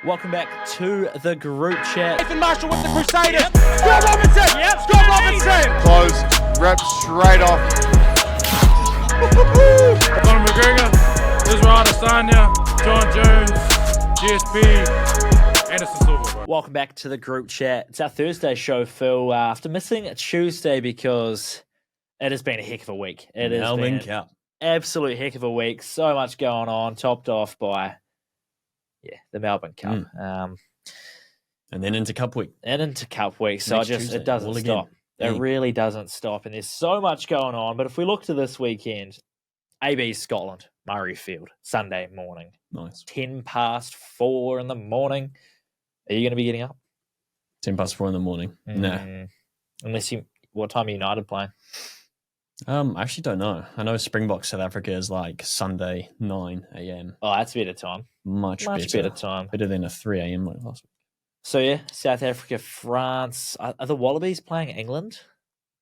Welcome back to the group chat. Nathan Marshall with the Crusaders. Yep. Scott Robinson. Yep. Scott Robinson. Close. Rip straight off. Conor McGregor, Israel Adesanya, John Jones, GSP, Anderson Silva. Welcome back to the group chat. It's our Thursday show, Phil. After missing a Tuesday because it has been a heck of a week. It has been an absolute heck of a week. So much going on, topped off by the Melbourne Cup. And then into Cup Week. So it doesn't stop. It really doesn't stop. And there's so much going on. But if we look to this weekend, AB Scotland, Murrayfield, Sunday morning. Nice. 4:10 in the morning. Are you going to be getting up? 4:10 in the morning. No. What time are United playing? I actually don't know. I know Springboks South Africa is like Sunday 9 a.m. Oh, that's a better time. Much better time. Better than a 3 a.m. like last week. So South Africa, France. Are the Wallabies playing England?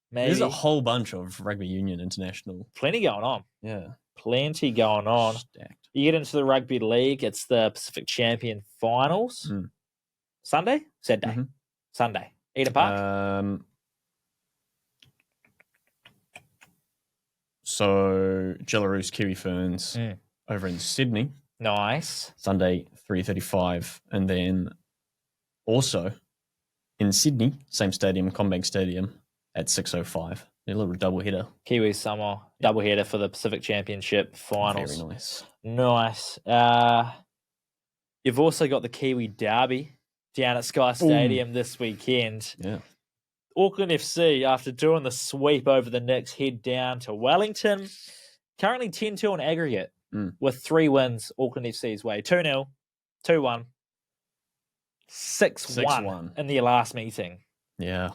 Maybe. There's a whole bunch of rugby union international. Plenty going on. Yeah. Plenty going on. Stacked. You get into the rugby league, it's the Pacific Champion Finals. Sunday? Saturday. Mm-hmm. Sunday. Eden Park? So Belarus Kiwi Ferns over in Sydney. Nice. Sunday, 3:35. And then also in Sydney, same stadium, CommBank Stadium, at 6:05. A little double header. Kiwis Samoa double header for the Pacific Championship Finals. Very nice. Nice. You've also got the Kiwi Derby down at Sky Stadium this weekend. Yeah. Auckland FC, after doing the sweep over the Knicks, head down to Wellington. Currently 10-2 on aggregate with 3 wins Auckland FC's way. 2-0, 2-1, 6-1 in their last meeting. Yeah.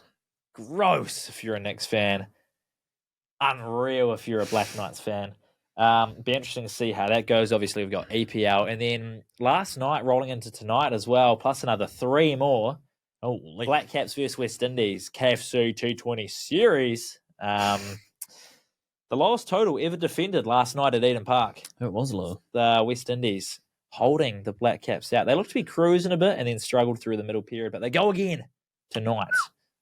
Gross if you're a Knicks fan. Unreal if you're a Black Knights fan. Be interesting to see how that goes. Obviously, we've got EPL. And then last night, rolling into tonight as well, plus another 3 more. Oh, Black Caps versus West Indies, KFC 220 series. The lowest total ever defended last night at Eden Park. It was low. The West Indies holding the Black Caps out. They looked to be cruising a bit and then struggled through the middle period, but they go again tonight.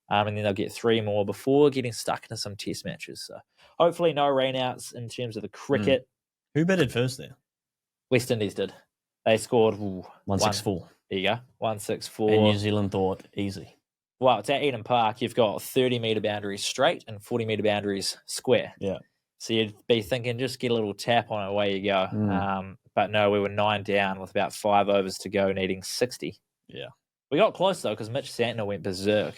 And then they'll get 3 more before getting stuck into some test matches. So hopefully no rainouts in terms of the cricket. Who batted first there? West Indies did. They scored 164. There you go. 164. And New Zealand thought easy. Well, it's at Eden Park. You've got 30-metre boundaries straight and 40-metre boundaries square. Yeah. So you'd be thinking, just get a little tap on it, away you go. But no, we were 9 down with about 5 overs to go, needing 60. Yeah. We got close, though, because Mitch Santner went berserk.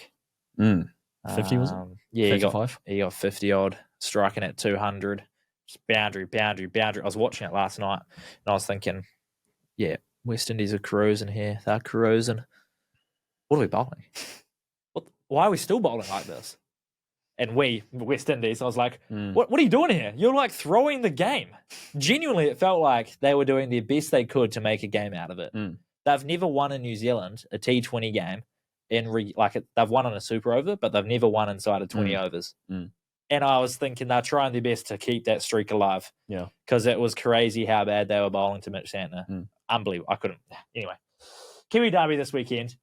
50, was it? Yeah, 55? he got 50-odd, striking at 200. Just boundary. I was watching it last night, and I was thinking, West Indies are cruising here. They're cruising. What are we bowling? Why are we still bowling like this? And West Indies, I was like, what are you doing here? You're like throwing the game. Genuinely, it felt like they were doing their best they could to make a game out of it. They've never won in New Zealand a T20 game. They've won on a super over, but they've never won inside of 20 overs. And I was thinking they're trying their best to keep that streak alive. Yeah. Because it was crazy how bad they were bowling to Mitch Santner. Unbelievable. I couldn't. Anyway. Kiwi Derby this weekend.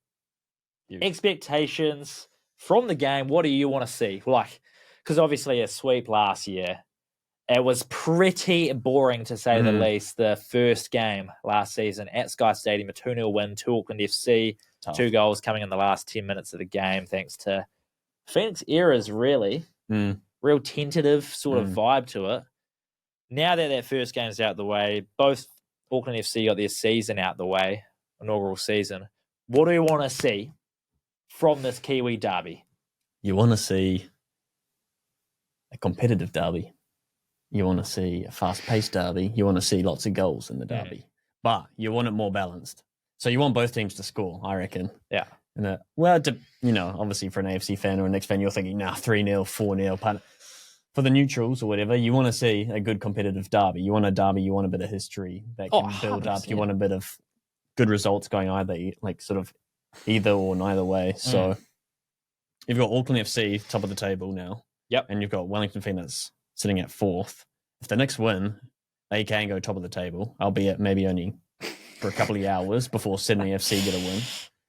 Expectations from the game. What do you want to see? Because obviously a sweep last year. It was pretty boring, to say the least. The first game last season at Sky Stadium, a 2-0 win to Auckland FC. Tough. 2 goals coming in the last 10 minutes of the game, thanks to Phoenix Era's really. Real tentative sort of vibe to it. Now that first game's out the way, both Auckland FC got their season out the way, inaugural season. What do you want to see from this Kiwi Derby? You want to see a competitive derby. You want to see a fast-paced derby. You want to see lots of goals in the derby. But you want it more balanced. So you want both teams to score, I reckon. Yeah. And obviously for an AFC fan or a Knicks fan, you're thinking, 3-0, 4-0. For the neutrals or whatever, you want to see a good competitive derby. You want a derby, you want a bit of history that can build up. You want a bit of good results going either or neither way. So you've got Auckland FC top of the table now. Yep. And you've got Wellington Phoenix sitting at 4th. If the Knicks win, they can go top of the table, albeit maybe only for a couple of hours before Sydney FC get a win.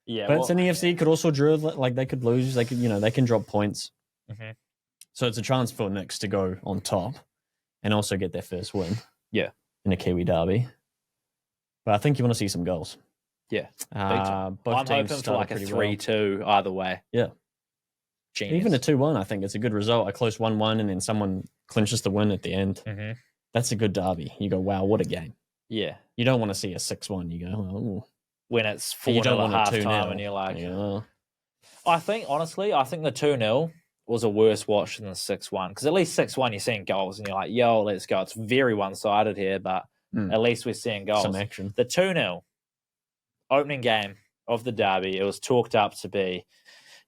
Yeah, But Sydney FC could also draw, like they could lose. They could, they can drop points. Mm-hmm. So it's a chance for Knicks to go on top and also get their first win. Yeah. In a Kiwi derby. But I think you want to see some goals. Yeah. Both I'm teams hoping for like a 3-2 either way. Yeah. Genius. Even a 2-1, I think it's a good result. A close 1-1 and then someone clinches the win at the end. Mm-hmm. That's a good derby. You go, wow, what a game. Yeah. You don't want to see a 6-1. You go, oh. When it's 4-0 you don't want at a 2-0. half time and you're like... Yeah. I think the 2-0 was a worse watch than the 6-1. Because at least 6-1, you're seeing goals and you're like, yo, let's go. It's very one-sided here, but at least we're seeing goals. Some action. The 2-0 opening game of the derby, it was talked up to be,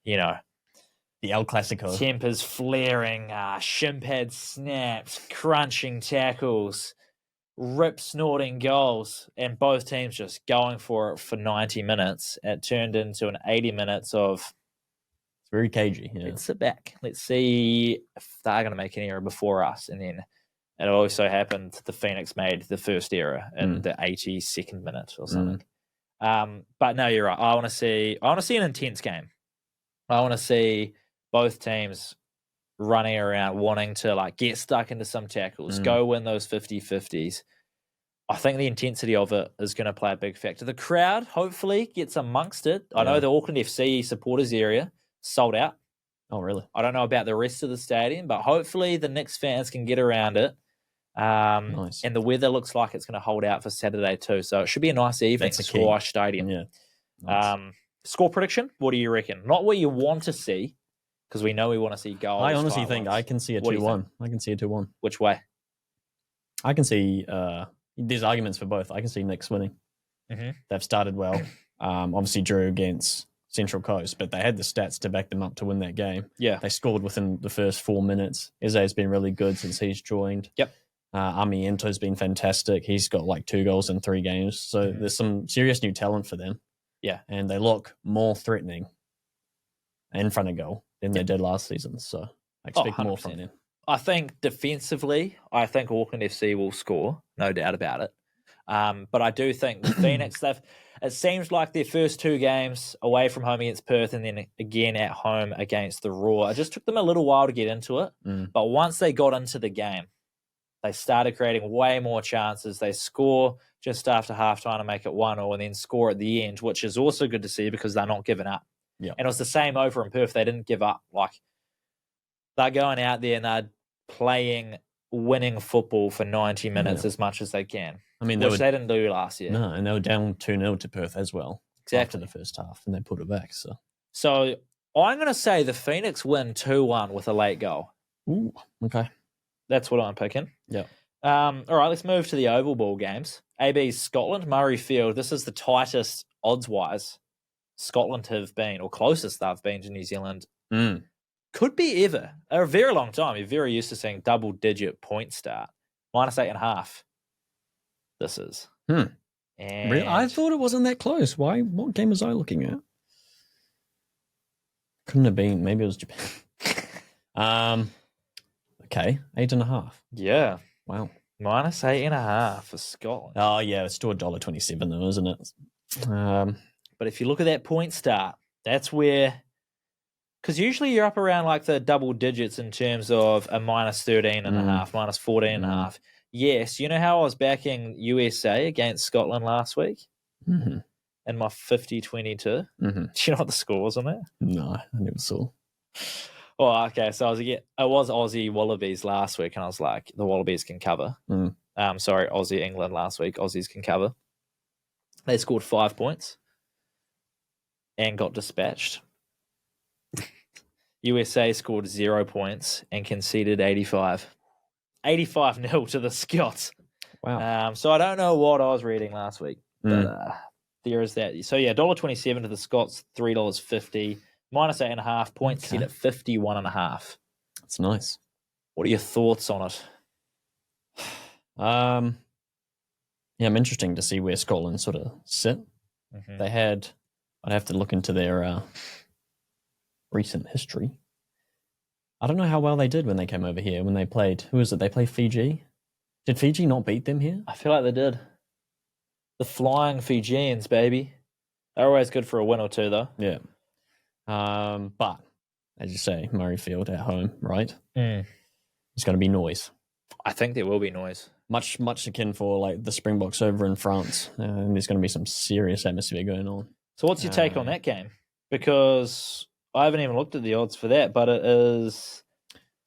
the El Clasico. Tempers flaring, shin pads snaps, crunching tackles, rip-snorting goals, and both teams just going for it for 90 minutes. It turned into an 80 minutes of... It's very cagey. Yeah. Let's sit back. Let's see if they're going to make an error before us. And then it also happened the Phoenix made the first error in the 82nd minute or something. But no, you're right. I want to see an intense game. I want to see both teams running around, wanting to get stuck into some tackles, go win those 50-50s. I think the intensity of it is going to play a big factor. The crowd hopefully gets amongst it. I know the Auckland FC supporters area sold out. Oh, really? I don't know about the rest of the stadium, but hopefully the Knicks fans can get around it. Nice. And the weather looks like it's going to hold out for Saturday too. So it should be a nice evening. That's Squash Stadium. Yeah. Nice. Score prediction? What do you reckon? Not what you want to see, because we know we want to see goals. I honestly think I can see a 2-1. I can see a 2-1. Which way? I can see there's arguments for both. I can see Knicks winning. Mm-hmm. They've started well. Obviously drew against Central Coast, but they had the stats to back them up to win that game. Yeah. They scored within the first 4 minutes. Eze has been really good since he's joined. Yep. Amiento's been fantastic. He's got 2 goals in 3 games. So there's some serious new talent for them. Yeah. And they look more threatening in front of goal than they did last season. So I expect more from them. I think defensively, Auckland FC will score, no doubt about it. But I do think the Phoenix, it seems like their first 2 games away from home against Perth and then again at home against the Raw, it just took them a little while to get into it. But once they got into the game, they started creating way more chances. They score just after halftime to make it 1-0 and then score at the end, which is also good to see because they're not giving up. Yeah. And it was the same over in Perth. They didn't give up. They're going out there and they're playing winning football for 90 minutes as much as they can. I mean, which they didn't do last year. No, and they were down 2-0 to Perth as well. Exactly. After the first half, and they put it back. So I'm going to say the Phoenix win 2-1 with a late goal. Ooh, okay. That's what I'm picking. Yeah. All right, let's move to the Oval Ball games. AB's Scotland, Murrayfield. This is the tightest odds-wise Scotland have been, or closest they've been to New Zealand. Could be ever. A very long time. You're very used to seeing double-digit point start. -8.5. This is. And really? I thought it wasn't that close. Why? What game was I looking at? Couldn't have been. Maybe it was Japan. Okay, 8.5. Yeah. Wow. -8.5 for Scotland. Oh yeah, it's still $1.27 though, isn't it? But if you look at that point start, that's where, because usually you're up around the double digits in terms of a -13.5, -14.5. Yes, you know how I was backing USA against Scotland last week? In my 50-22? Do you know what the score was on that? No, I never saw. Oh, okay. So it was Aussie Wallabies last week, and I was like, the Wallabies can cover. Sorry, Aussie England last week. Aussies can cover. They scored 5 points and got dispatched. USA scored 0 points and conceded 85. 85-0 to the Scots. Wow. So I don't know what I was reading last week, but there is that. So yeah, $1.27 to the Scots, $3.50. -8.5 points set at 51.5. That's nice. What are your thoughts on it? Yeah, I'm interesting to see where Scotland sort of sit. They had, I'd have to look into their recent history. I don't know how well they did when they came over here, when they played, who was it? They played Fiji? Did Fiji not beat them here? I feel like they did. The Flying Fijians, baby. They're always good for a win or two, though. Yeah. But, as you say, Murrayfield at home, right? Mm. It's going to be noise. I think there will be noise. Much akin for like the Springboks over in France. And there's going to be some serious atmosphere going on. So what's your take on that game? Because I haven't even looked at the odds for that, but it is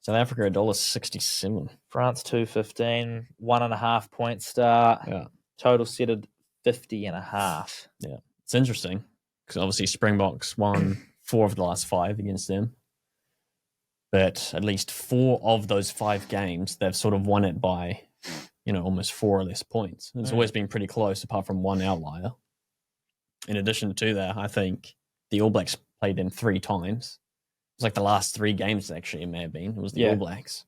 South Africa $1.67. France 2.15, 1.5 point start. Yeah. Total set at 50.5. Yeah. It's interesting because obviously Springboks won 4 of the last 5 against them. But at least 4 of those 5 games, they've sort of won it by, almost 4 or less points. It's always been pretty close apart from one outlier. In addition to that, I think the All Blacks played them 3 times. It was like the last 3 games, actually, it may have been. It was the All Blacks.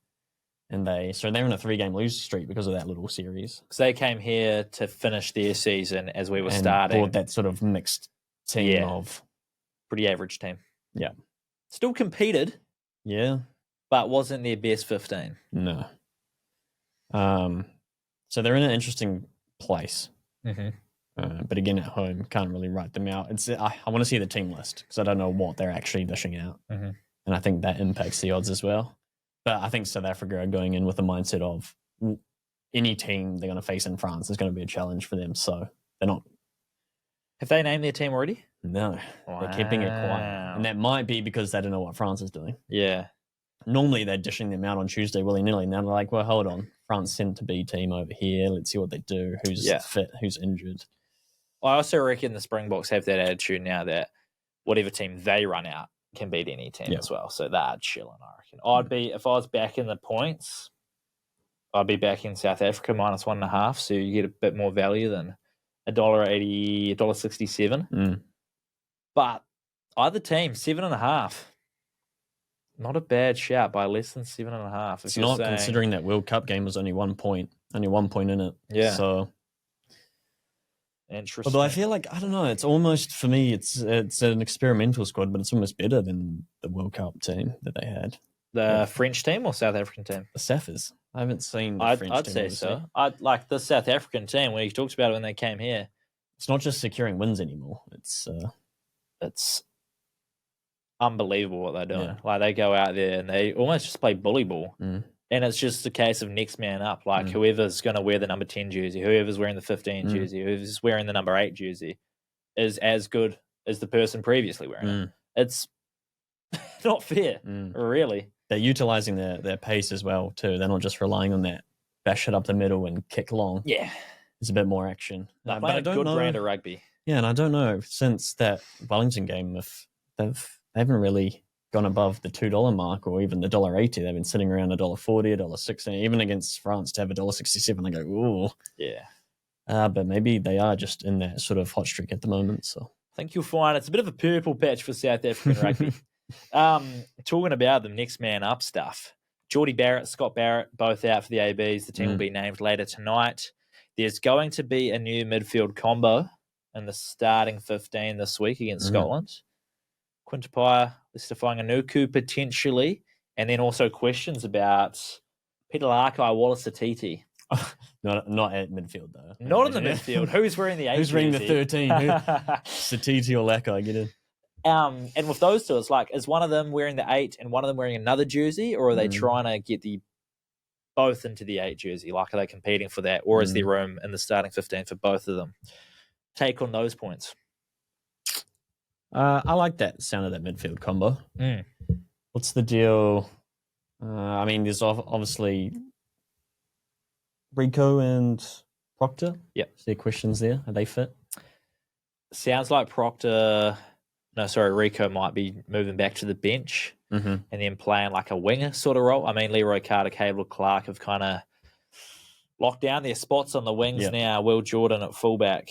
And they're in a 3-game losing streak because of that little series. Because they came here to finish their season as we were starting. Brought that sort of mixed team of... Pretty average team. Yeah. Still competed. Yeah. But wasn't their best 15. No. So they're in an interesting place. Mm-hmm. But again, at home, can't really write them out. I want to see the team list because I don't know what they're actually dishing out. Mm-hmm. And I think that impacts the odds as well. But I think South Africa are going in with the mindset of any team they're going to face in France is going to be a challenge for them. So they're not... Have they named their team already? No. Wow. They're keeping it quiet. And that might be because they don't know what France is doing. Yeah. Normally they're dishing them out on Tuesday willy-nilly. Now they're like, well, hold on. France sent to be team over here. Let's see what they do. Who's fit? Who's injured? I also reckon the Springboks have that attitude now that whatever team they run out can beat any team as well. So they're chilling, I reckon. If I was back in the points, I'd be back in South Africa minus 1.5. So you get a bit more value than $1.80, $1.67. Mm. But either team, 7.5. Not a bad shout by less than 7.5. It's not considering that World Cup game was only 1 point in it. Yeah. So interesting. But I feel like, I don't know, it's almost, for me, it's an experimental squad, but it's almost better than the World Cup team that they had. The French team or South African team? The Saffers. I haven't seen the French team. I'd say so. I'd like the South African team when he talks about it when they came here. It's not just securing wins anymore. It's unbelievable what they're doing. Yeah. Like they go out there and they almost just play bully ball. Mm. And it's just a case of next man up. Like whoever's going to wear the number 10 jersey, whoever's wearing the 15 jersey, whoever's wearing the number 8 jersey is as good as the person previously wearing it. It's not fair, really. They're utilising their pace as well, too. They're not just relying on that bash it up the middle and kick long. Yeah. There's a bit more action. They're playing a good brand of rugby. Yeah, and I don't know, since that Wellington game, if they haven't really gone above the $2 mark or even the $1.80. They've been sitting around $1.40, $1.60. Even against France to have $1.67, I go, ooh. Yeah. But maybe they are just in that sort of hot streak at the moment. So I think you'll find it's a bit of a purple patch for South African rugby. Talking about the next man up stuff. Geordie Barrett, Scott Barrett, both out for the ABs. The team will be named later tonight. There's going to be a new midfield combo in the starting 15 this week against Scotland. Quintapaya, Stefan Anuku potentially, and then also questions about Peter Larkai, Wallace Atiti. Not at midfield, though. Not in the midfield. Who's wearing the 8? Who's wearing the 13? Satiti or Larkai, get in. And with those two, it's like, is one of them wearing the 8 and one of them wearing another jersey, or are they trying to get both into the 8 jersey? Like, are they competing for that, or is there room in the starting 15 for both of them? Take on those points. I like that sound of that midfield combo. What's the deal? I mean, there's obviously Rico and Proctor. Yep. Is there questions there? Are they fit? Sounds like Rico might be moving back to the bench and then playing like a winger sort of role. I mean, Leroy Carter, Cable Clark have kind of locked down their spots on the wings now. Will Jordan at fullback.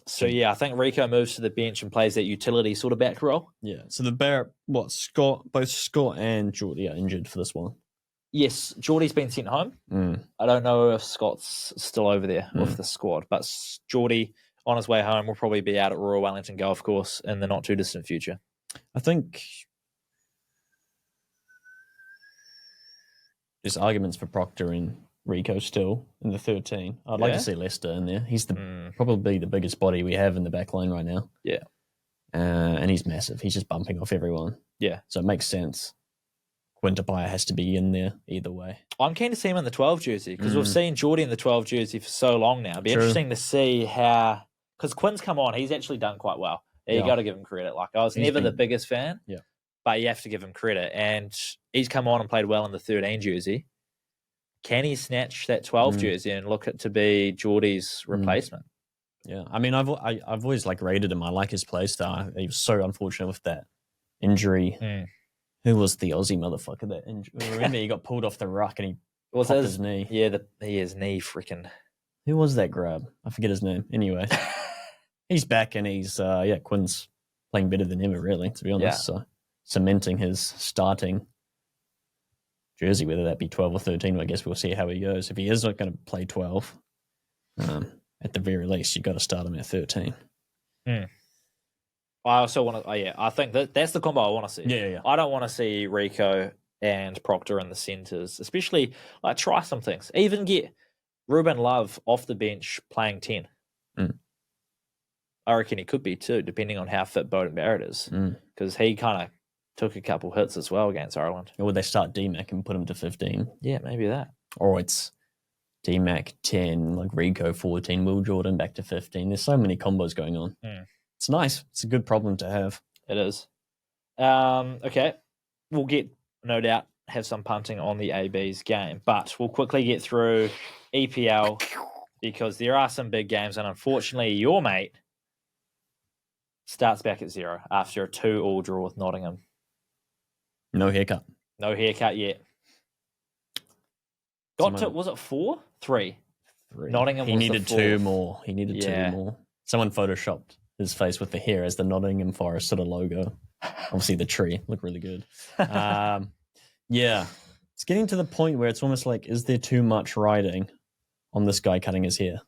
So, I think Rico moves to the bench and plays that utility sort of back role. Yeah. So the Barrett, both Scott and Geordie are injured for this one. Yes, Geordie's been sent home. I don't know if Scott's still over there with the squad, but Geordie on his way home will probably be out at Royal Wellington Golf Course in the not too distant future. I think there's arguments for Proctor in Rico still in the 13. I'd like to see Lester in there. He's probably the biggest body we have in the back line right now. Yeah. And he's massive. He's just bumping off everyone. Yeah. So it makes sense. Quintapaya has to be in there either way. I'm keen to see him in the 12 jersey because we've seen Geordie in the 12 jersey for so long now. It'd be interesting to see how... Because Quinn's come on. He's actually done quite well. You got to give him credit. Like, I was never the biggest fan. Yeah. But you have to give him credit. And he's come on and played well in the 13 jersey. Can he snatch that 12 jersey and look it to be Geordie's replacement? Yeah. I mean, I've always rated him. I like his play style. He was so unfortunate with that injury. Who was the Aussie motherfucker that injured? Remember, he got pulled off the ruck and he popped his knee. Yeah, his knee freaking... Who was that grab? I forget his name. Anyway, he's back and he's, Quinn's playing better than ever, really, to be honest. So cementing his starting jersey, whether that be 12 or 13, I guess we'll see how he goes. If he is not going to play 12, at the very least, you've got to start him at 13. I also want to... I think that's the combo I want to see. Yeah. I don't want to see Rico and Proctor in the centres, especially, try some things. Even get Ruben Love off the bench playing 10. I reckon he could be too, depending on how fit Beauden Barrett is. Because he kind of took a couple hits as well against Ireland. Or would they start DMAC and put him to 15? Yeah, maybe that. Or it's DMAC 10, Rico 14, Will Jordan back to 15. There's so many combos going on. It's nice. It's a good problem to have. It is. Okay. We'll no doubt, have some punting on the AB's game. But we'll quickly get through EPL because there are some big games. And unfortunately, your mate starts back at 0 after a 2-2 draw with Nottingham. No haircut. No haircut yet. Was it 4? 3. Nottingham He was needed the 2 more. He needed 2 more. Someone photoshopped his face with the hair as the Nottingham Forest sort of logo. Obviously, the tree looked really good. Yeah. It's getting to the point where it's almost like, is there too much riding on this guy cutting his hair?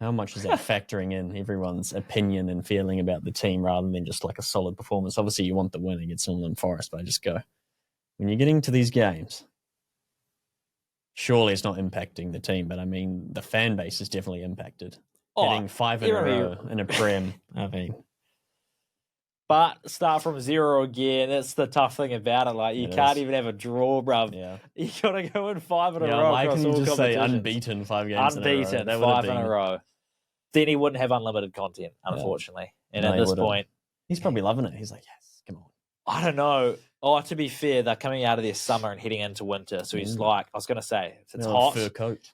How much is that factoring in everyone's opinion and feeling about the team rather than just a solid performance? Obviously, you want the win against Nottingham Forest, but I just go, when you're getting to these games, surely it's not impacting the team, but I mean, the fan base is definitely impacted. Getting 5 in a row in a Prem, I mean. But start from 0 again. That's the tough thing about it. You can't even have a draw, bruv. Yeah. You got to go in 5 in a row. Why can you just say competitions. unbeaten 5 games unbeaten, in a row? 5 in a row. Then he wouldn't have unlimited content, unfortunately. And at this point... He's probably loving it. He's like, yes, come on. I don't know. To be fair, they're coming out of their summer and heading into winter. So he's I was going to say, if it's hot... Fur coat.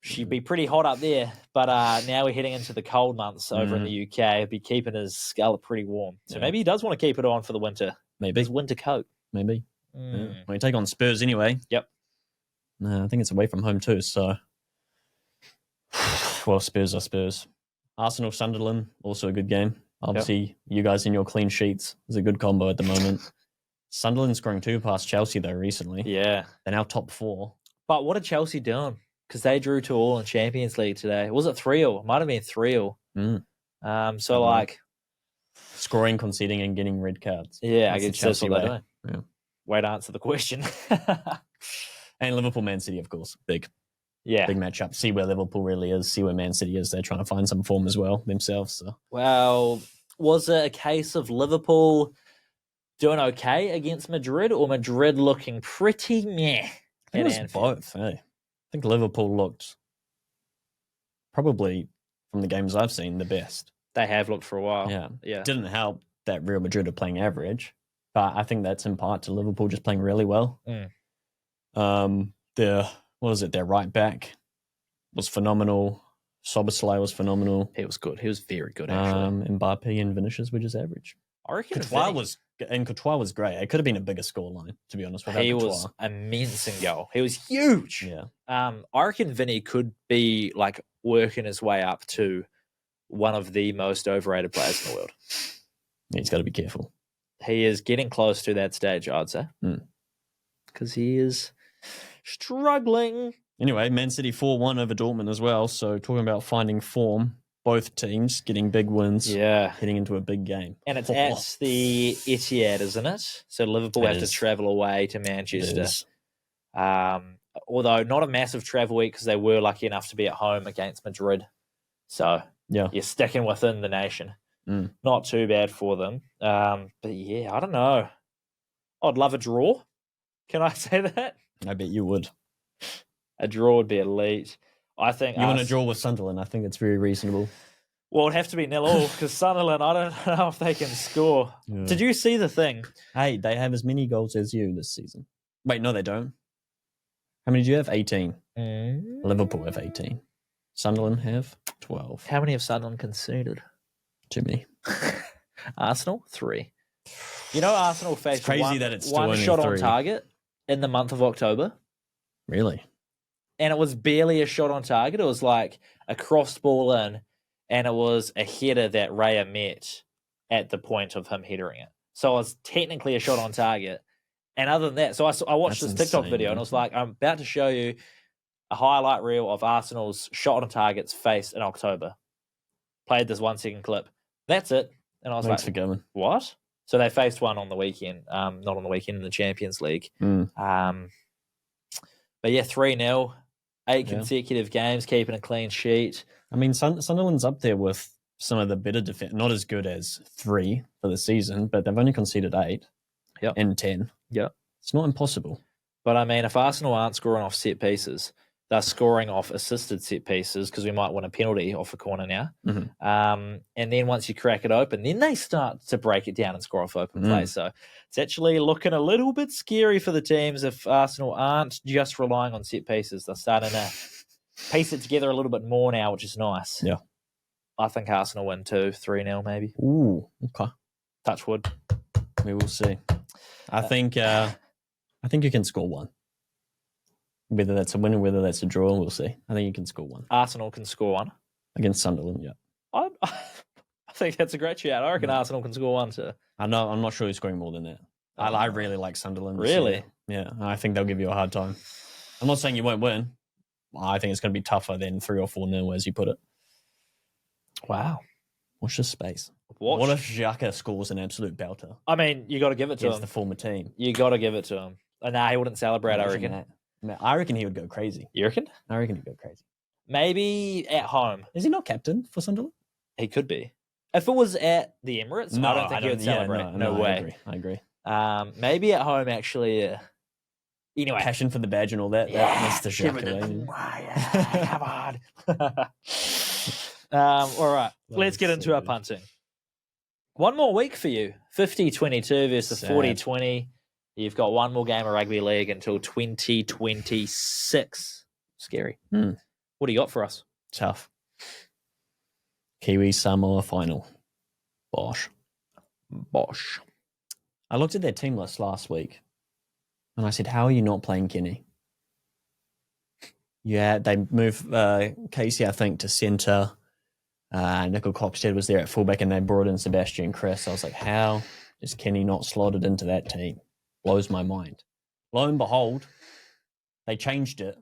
She'd be pretty hot up there, but now we're heading into the cold months over in the UK. He'd be keeping his scallop pretty warm. So maybe he does want to keep it on for the winter. Maybe. His winter coat. Maybe. Yeah. Well, you take on Spurs anyway. Yep. I think it's away from home too, so... Well, Spurs are Spurs. Arsenal-Sunderland, also a good game. Obviously, you guys in your clean sheets is a good combo at the moment. Sunderland scoring 2 past Chelsea, though, recently. Yeah. They're now top 4. But what are Chelsea doing? Because they drew 2-2 in Champions League today. Was it 3-3? It might have been 3-3. Scoring, conceding, and getting red cards. Yeah, I guess that's what they're doing. Yeah. Way to answer the question. And Liverpool, Man City, of course. Big matchup. See where Liverpool really is. See where Man City is. They're trying to find some form as well themselves. So. Well, was it a case of Liverpool doing okay against Madrid or Madrid looking pretty meh? I think it was both. I think Liverpool looked probably, from the games I've seen, the best. They have looked for a while. Yeah. Didn't help that Real Madrid are playing average, but I think that's in part to Liverpool just playing really well. Their right back was phenomenal. Soboslai was phenomenal. He was good. He was very good, actually. Mbappe and Vinicius were just average. I reckon Courtois was great. It could have been a bigger scoreline, to be honest. He was immense in goal. He was huge. Yeah. I reckon Vinny could be working his way up to one of the most overrated players in the world. Yeah, he's got to be careful. He is getting close to that stage, I'd say. Because he is struggling. Anyway, Man City 4-1 over Dortmund as well. So talking about finding form, both teams getting big wins, heading into a big game. And it's at the Etihad, isn't it? So Liverpool have to travel away to Manchester. although not a massive travel week because they were lucky enough to be at home against Madrid. So Yeah. you're sticking within the nation. Mm. Not too bad for them. But yeah, I don't know. I'd love a draw. Can I say that? I bet you would. A draw would be elite. I think You want to draw with Sunderland? I think it's very reasonable. Well, it'd have to be 0-0 because Sunderland, I don't know if they can score. Yeah. Did you see the thing? Hey, they have as many goals as you this season. Wait, no, they don't. How many do you have? 18. Liverpool have 18. Sunderland have 12. How many have Sunderland conceded? Too many. Arsenal, 3. You know, Arsenal faced crazy one, that it's still one only shot 3. on target in the month of October. Really? And it was barely a shot on target. It was like a crossed ball in, and it was a header that Raya met at the point of him headering it. So it was technically a shot on target. And other than that, so I watched That's this TikTok insane, video, and it was like, I'm about to show you a highlight reel of Arsenal's shot on targets faced in October. Played this 1-second clip. That's it. And I was Thanks like, for going. what? So they faced one on the weekend, not on the weekend in the Champions League. Mm. But yeah, 3-0, 8 consecutive games, keeping a clean sheet. I mean, Sunderland's up there with some of the better defense. Not as good as 3 for the season, but they've only conceded 8 and 10. Yeah. It's not impossible. But I mean, if Arsenal aren't scoring off set pieces, they're scoring off assisted set pieces because we might win a penalty off a corner now. Mm-hmm. And then once you crack it open, then they start to break it down and score off open play. So it's actually looking a little bit scary for the teams if Arsenal aren't just relying on set pieces. They're starting to piece it together a little bit more now, which is nice. Yeah. I think Arsenal win 2-3-0 maybe. Ooh, okay. Touch wood. We will see. I think you can score 1. Whether that's a win or whether that's a draw, we'll see. I think you can score 1. Arsenal can score 1. Against Sunderland, yeah. I think that's a great shout. I reckon Arsenal can score 1 too. I'm not sure who's scoring more than that. I really like Sunderland. Really? Yeah, I think they'll give you a hard time. I'm not saying you won't win. I think it's going to be tougher than 3 or 4-0, as you put it. Wow. Watch this space. Watch. What if Xhaka scores an absolute belter I mean, you got to give it to against him. the former team? You got to give it to him. Nah, he wouldn't celebrate, I reckon. I reckon he would go crazy. You reckon? I reckon he'd go crazy. Maybe at home. Is he not captain for Sunderland? He could be. If it was at the Emirates, I don't think he would celebrate. No way. I agree. Maybe at home, actually, yeah. Anyway. Passion for the badge and all that. That's the Xhaka. Come on. All right. Let's get into our punting. One more week for you. 50-22 versus 40-20. You've got one more game of rugby league until 2026. Scary. What do you got for us? Tough. Kiwi Samoa final. Bosh. I looked at their team list last week and I said, how are you not playing Kenny? Yeah, they moved Casey, I think, to centre. Nickel Cockstead was there at fullback and they brought in Sebastian Chris. I was like, how is Kenny not slotted into that team? Blows my mind. Lo and behold, they changed it.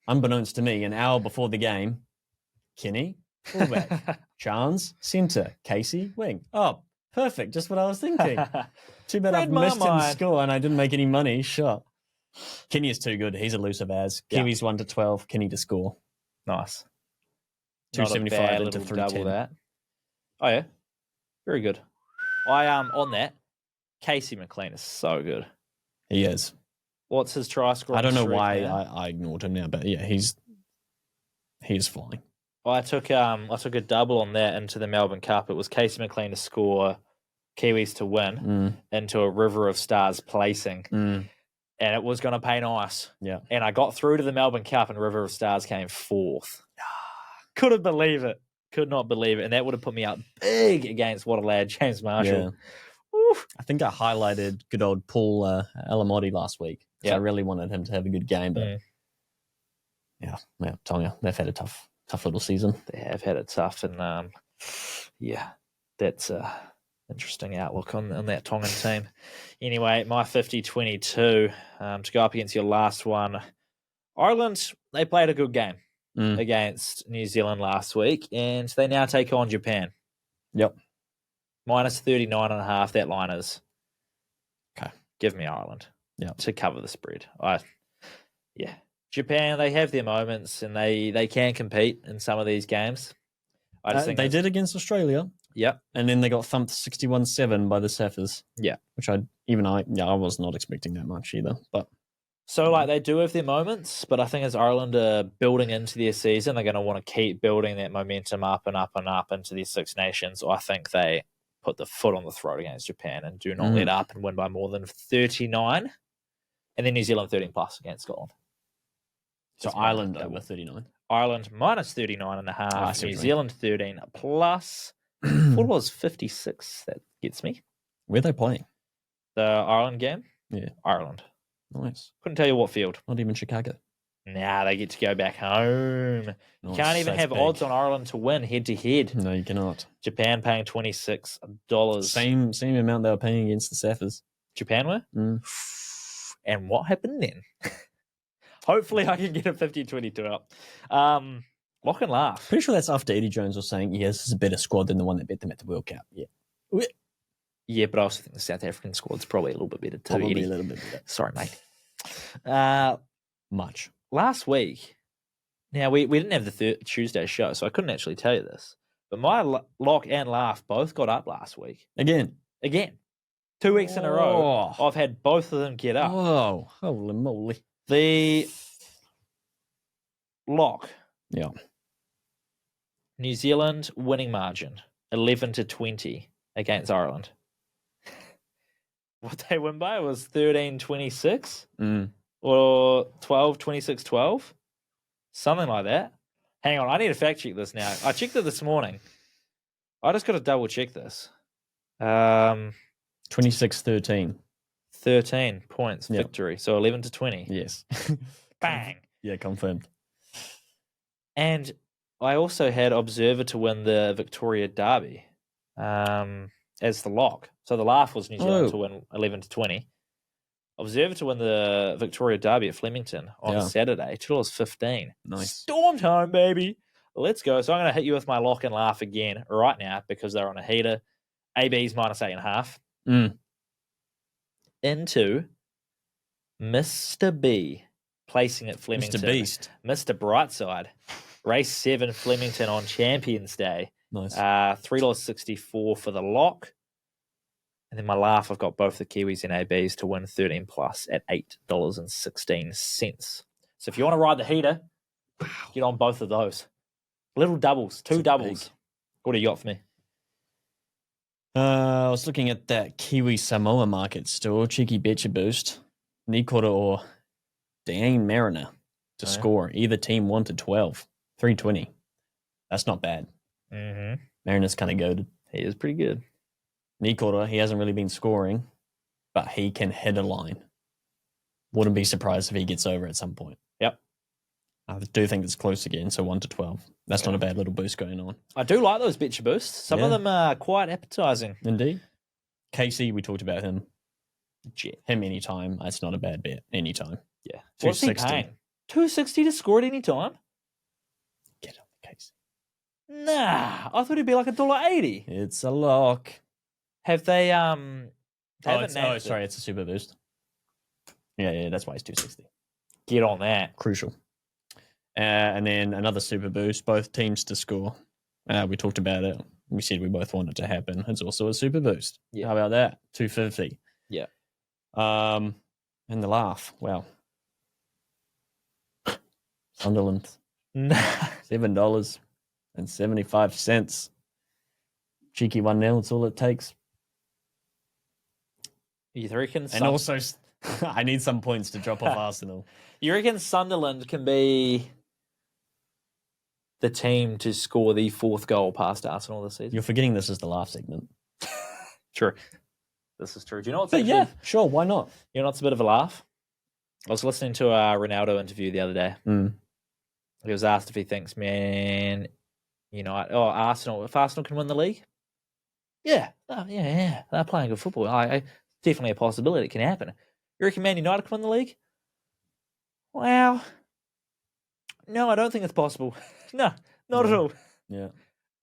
Unbeknownst to me, an hour before the game, Kenny, fullback. Chance, centre. Casey, wing. Oh, perfect. Just what I was thinking. Too bad I've missed him score and I didn't make any money. Shot. Kenny is too good. He's elusive as. Kiwis 1-12. Kenny to score. Nice. 275 into 310. That. Oh yeah, very good. On that, Casey McLean is so good. He is. What's his try score? I don't know why I ignored him now, but yeah, he's flying. I took a double on that into the Melbourne Cup. It was Casey McLean to score, Kiwis to win into a River of Stars placing. And it was going to pay nice. Yeah. And I got through to the Melbourne Cup and River of Stars came 4th. Couldn't believe it. Could not believe it. And that would have put me up big against what a lad, James Marshall. Yeah. I think I highlighted good old Paul Alamotti last week. I really wanted him to have a good game. But yeah, I'm telling you, they've had a tough little season. They have had it tough. And that's interesting outlook on that Tongan team. Anyway, my 50-22 to go up against your last one. Ireland, they played a good game against New Zealand last week, and they now take on Japan. Yep. Minus 39.5, that line is. Okay. Give me Ireland. Yeah. To cover the spread. Japan, they have their moments and they can compete in some of these games. I just think they did against Australia. Yep. And then they got thumped 61-7 by the Saffers. Yeah. Which I was not expecting that much either. But so like they do have their moments, but I think as Ireland are building into their season, they're going to want to keep building that momentum up and up and up into their Six Nations. I think they put the foot on the throat against Japan and do not let up and win by more than 39. And then New Zealand 13 plus against Scotland. So Ireland over 39. Ireland minus 39.5. Ah, New Zealand 13 plus. What was 56? That gets me. Where are they playing? The Ireland game? Yeah. Ireland. Nice. Couldn't tell you what field. Not even Chicago. Nah, they get to go back home. Nice. You can't even have big. odds on Ireland to win head to head. No, you cannot. Japan paying $26. Same amount they were paying against the Saffers. Japan were? Mm. And what happened then? Hopefully I can get a 50-22 up. Lock and laugh. Pretty sure that's after Eddie Jones was saying, yeah, this is a better squad than the one that beat them at the World Cup. Yeah. Yeah, but I also think the South African squad's probably a little bit better too, Probably Eddie. a little bit better. Sorry, mate. Much. Last week, now we didn't have the Tuesday show, so I couldn't actually tell you this, but my lock and laugh both got up last week. Again. 2 weeks in a row, I've had both of them get up. Whoa. Holy moly. The lock. Yeah. New Zealand winning margin, 11-20 against Ireland. What they win by was 13-26 or 12-26-12, something like that. Hang on, I need to fact check this now. I checked it this morning. I just got to double check this. 26-13. 13 points victory, so 11-20. Yes. Bang. Yeah, confirmed. And I also had Observer to win the Victoria Derby as the lock. So the laugh was New Zealand to win 11-20. Observer to win the Victoria Derby at Flemington on Saturday, $2.15. Nice. Storm time, baby. Let's go. So I'm going to hit you with my lock and laugh again right now because they're on a heater. AB's minus 8.5. Into Mr. B placing at Flemington. Mr. Beast. Mr. Brightside. Race 7 Flemington on Champions Day. Nice. $3.64 for the lock. And then my laugh, I've got both the Kiwis and ABs to win 13 plus at $8.16. So if you want to ride the heater, get on both of those. Little doubles, two doubles. Big. What do you got for me? I was looking at that Kiwi Samoa market store, cheeky betcha boost. Nikora or Dane Mariner to score either team 1-12, 320. That's not bad. Mm-hmm. Mariner's kind of goated. He is pretty good. Nikora, he hasn't really been scoring, but he can head a line. Wouldn't be surprised if he gets over at some point. Yep. I do think it's close again, so 1-12. That's not a bad little boost going on. I do like those betcha boosts. Some of them are quite appetizing. Indeed. Casey, we talked about him. Him anytime. That's not a bad bet. Anytime. Yeah. What's he paying? $2.60 to score at any time? Get on the Casey. Nah. I thought it'd be like $1.80. It's a lock. Have they sorry, it's a super boost. Yeah, that's why it's 260. Get on that. Crucial. And then another super boost, both teams to score. We talked about it. We said we both want it to happen. It's also a super boost. Yeah. How about that? 250. Yeah. And the laugh. Wow. Sunderland. $7.75. Cheeky 1-0. That's all it takes. You reckon? And also, I need some points to drop off Arsenal. You reckon Sunderland can be the team to score the 4th goal past Arsenal this season? You're forgetting this is the laugh segment. True. This is true. Do you know what's But yeah, sure. Why not? You know what's a bit of a laugh? I was listening to a Ronaldo interview the other day. He was asked if he thinks, Arsenal, if Arsenal can win the league? Yeah. They're playing good football. Definitely a possibility it can happen. You reckon Man United can win the league? Well, no, I don't think it's possible. No, not at all. Yeah.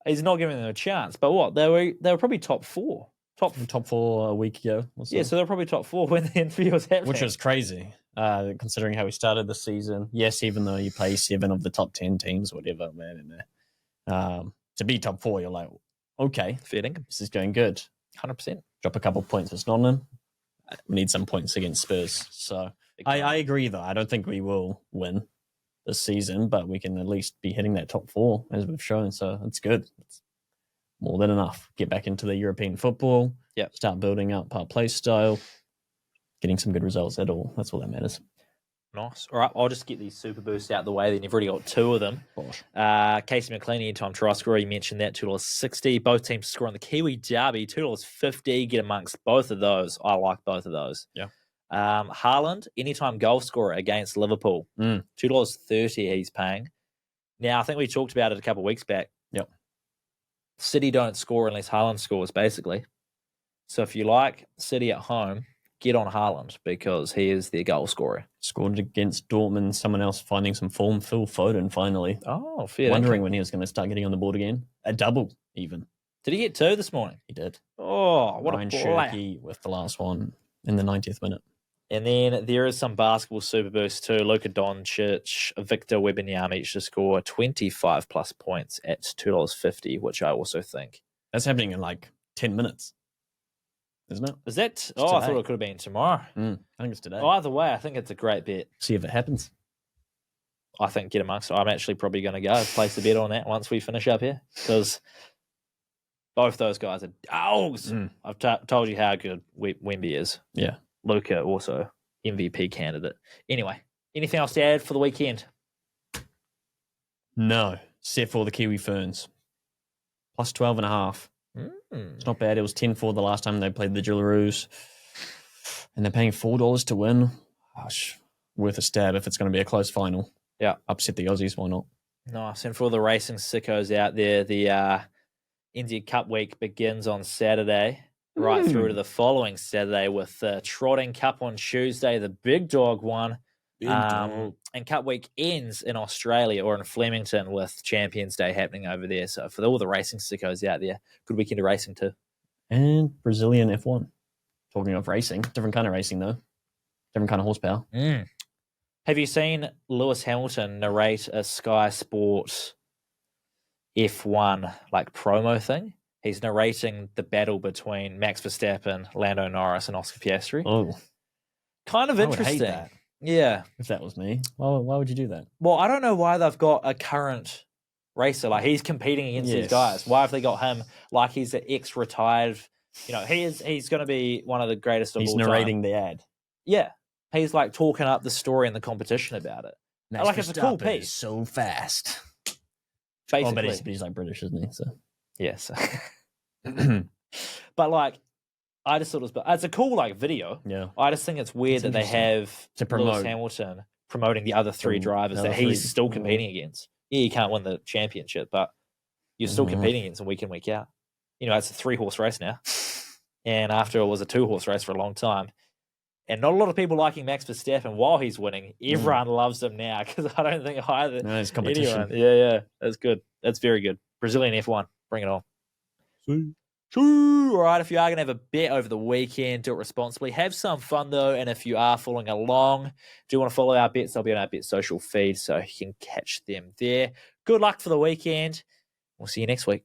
He's not giving them a chance. But what? They were probably top 4 top 4 a week ago. Yeah, so they're probably top 4 when the interview was happening. Which was crazy, considering how we started the season. Yes, even though you play 7 of the top 10 teams, whatever, man. To be top 4, you're like, okay, fair dinkum. This is going good. 100%. Drop a couple of points for Nottingham. We need some points against Spurs. So I agree, though. I don't think we will win this season, but we can at least be hitting that top 4 as we've shown. So it's good. It's more than enough. Get back into the European football. Yep. Start building up our play style. Getting some good results at all. That's all that matters. Nice. All right, I'll just get these super boosts out of the way. Then you've already got 2 of them. Casey McLean, anytime try scorer, you mentioned that, $2.60. Both teams score on the Kiwi Derby, $2.50. Get amongst both of those. I like both of those. Yeah. Haaland, anytime goal scorer against Liverpool, $2.30 he's paying. Now, I think we talked about it a couple of weeks back. Yep. City don't score unless Haaland scores, basically. So if you like City at home, get on Haaland because he is their goal scorer. Scored against Dortmund. Someone else finding some form. Phil Foden, finally. Oh, fair. Wondering when he was going to start getting on the board again. A double, even. Did he get 2 this morning? He did. Oh, what Ryan a player. Shirky with the last one in the 90th minute. And then there is some basketball super boost too. Luka Doncic, Victor Wembanyama each to score 25 plus points at $2.50, which I also think. That's happening in like 10 minutes, isn't it? Is that? It's I today. thought it could have been tomorrow. I think it's today. Either way, I think it's a great bet. See if it happens. I think get amongst it. I'm actually probably going to go place a bet on that once we finish up here because both those guys are dogs. I've told you how good Wemby is. Yeah. Luka also MVP candidate. Anyway, anything else to add for the weekend? No, except for the Kiwi Ferns. Plus 12.5. It's not bad. It was 10-4 the last time they played the Jillaroos. And they're paying $4 to win. Gosh, worth a stab if it's going to be a close final. Yeah. Upset the Aussies, why not? Nice. And for all the racing sickos out there, the India Cup week begins on Saturday, right through to the following Saturday with the Trotting Cup on Tuesday, the Big Dog one. And Cup week ends in Australia or in Flemington with Champions Day happening over there. So for all the racing sickos out there, good weekend of racing too. And Brazilian F1. Talking of racing, different kind of racing though. Different kind of horsepower. Have you seen Lewis Hamilton narrate a Sky Sport F1 like promo thing? He's narrating the battle between Max Verstappen, Lando Norris, and Oscar Piastri. Oh, kind of interesting. I would hate that. Yeah. If that was me, why would you do that? Well, I don't know why they've got a current racer. Like, he's competing against these guys. Why have they got him? Like, he's an ex-retired, he's going to be one of the greatest of all time. He's narrating the ad. Yeah. He's like talking up the story and the competition about it. Max like, it's a cool piece. So fast. Basically. Oh, but he's like British, isn't he? So. Yes. But like, I just thought it was, it's a cool like video. Yeah. I just think it's weird that they have to promote Lewis Hamilton promoting the other 3 drivers that he's still competing against. Yeah, you can't win the championship, but you're still competing against them week in, week out. It's a 3-horse race now. And after it was a 2-horse race for a long time. And not a lot of people liking Max Verstappen while he's winning. Everyone loves him now because I don't think either. No, it's competition. Anyone. Yeah. That's good. That's very good. Brazilian F1. Bring it on. All right, if you are going to have a bet over the weekend, do it responsibly. Have some fun, though, and if you are following along, do you want to follow our bets? They'll be on our Bet Social feed, so you can catch them there. Good luck for the weekend. We'll see you next week.